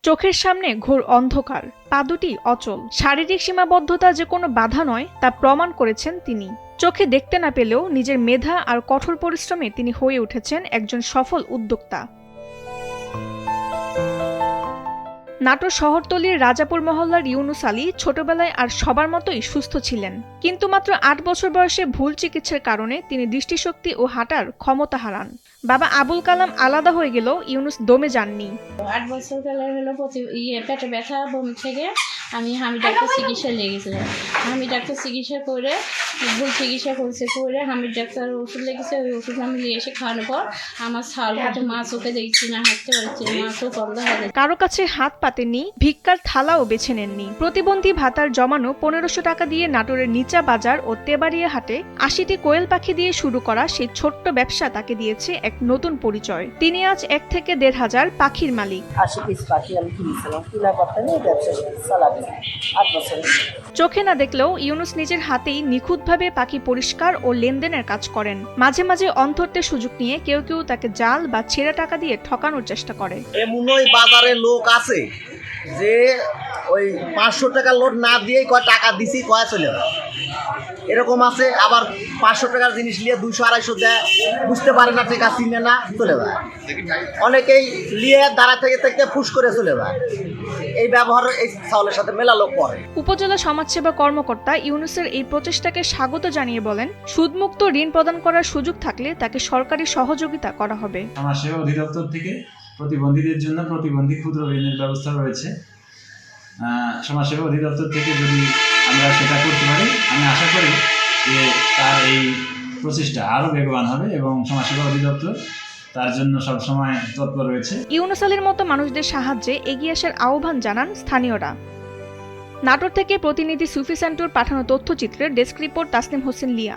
চোখের সামনে ঘোর অন্ধকার, পা দুটি অচল। শারীরিক সীমাবদ্ধতা যে কোনো বাধা নয় তা প্রমাণ করেছেন তিনি। চোখে দেখতে না পেলেও নিজের মেধা আর কঠোর পরিশ্রমে তিনি হয়ে উঠেছেন একজন সফল উদ্যোক্তা। নাটোর শহরতলির রাজাপুর মহল্লার ইউনুস আলী ছোটবেলায় আর সবার মতোই সুস্থ ছিলেন, কিন্তু মাত্র 8 বছর বয়সে ভুল চিকিৎসার কারণে তিনি দৃষ্টিশক্তি ও হাঁটার ক্ষমতা হারান। বাবা আবুল কালাম আলাদা হয়ে গেলেও ইউনুস দমে যাননি। 8 বছর কালে হলো পেটে ব্যথা বমি থেকে আমি হামি ডাক্তার চিকিৎসা লেগেছিলাম। হামি ডাক্তার চিকিৎসা করে ভুল চিকিৎসা করে হামির ডাক্তার ওষুধ লেগেছে। ওই ওষুধ আমি নিয়ে এসে খাওয়ানোর পর আমার ছাল হাতে মা চোখে দেখছি না, হাঁটতে পারছি না, মা চোখ বন্ধ হয়ে গেছে। কারো কাছে হাত পাতেননি, ভিক্ষার থালাও বেছে নেননি। প্রতিবন্ধী ভাতার জমানো 1500 টাকা দিয়ে নাটোরের নিচা বাজার ও তেবাড়িয়া হাটে 80টি কোয়েল পাখি দিয়ে শুরু করা সেই ছোট্ট ব্যবসা তাকে দিয়েছে এক নতুন পরিচয়। তিনি আজ 1 থেকে 1,500 পাখির মালিক। 80 পিস পাখি আমি কিনেছিলাম, কিনা করতে নিয়ে ব্যবসা চালাবে 8 বছর। চোখে না দেখলেও ইউনুস নিজের হাতেই নিখুঁতভাবে পাখি পরিষ্কার ও লেনদেনের কাজ করেন। মাঝে মাঝে অন্তর্তের সুযোগ নিয়ে কেউ কেউ তাকে জাল বা ছেঁড়া টাকা দিয়ে ঠকানোর চেষ্টা করে। এমনই বাজারে লোক আছে যে ওই 500 টাকার লোড না দিয়েই কয় টাকা দিছি কয় চলে যায়, এরকম আছে। আবার 500 টাকার জিনিস নিয়ে 200-250 দেয়, বুঝতে পারে না, টাকা চিনে না, চলে যায়। অনেকেই নিয়ে দাঁড়া থেকে থেকে ফুস করে চলে যায়। এই ব্যবহার এই চাউলের সাথে মেলা লোক করে। উপজেলা সমাজসেবা কর্মকর্তা ইউনুসের এই প্রচেষ্টাকে স্বাগত জানিয়ে বলেন, সুদমুক্ত ঋণ প্রদান করার সুযোগ থাকলে তাকে সরকারি সহযোগিতা করা হবে। সমাজসেবা অধিদপ্তর থেকে প্রতিবন্ধীদের জন্য প্রতিবন্ধী ক্ষুদ্র ঋণের ব্যবস্থা রয়েছে। সমাজসেবা অধিদপ্তর থেকে যদি আমরা সেটা করতে পারি, আমি আশা করি যে তার এই প্রচেষ্টা আরও বেগবান হবে এবং সমাজসেবা অধিদপ্তর তার জন্য সবসময় তৎপর রয়েছে। ইউনুস আলীর মতো মানুষদের সাহায্যে এগিয়ে আসার আহ্বান জানান স্থানীয়রা। নাটোর থেকে প্রতিনিধি সুফি সেন্টুর পাঠানো তথ্যচিত্রের ডেস্ক রিপোর্ট তাসনিম হোসেন লিয়া।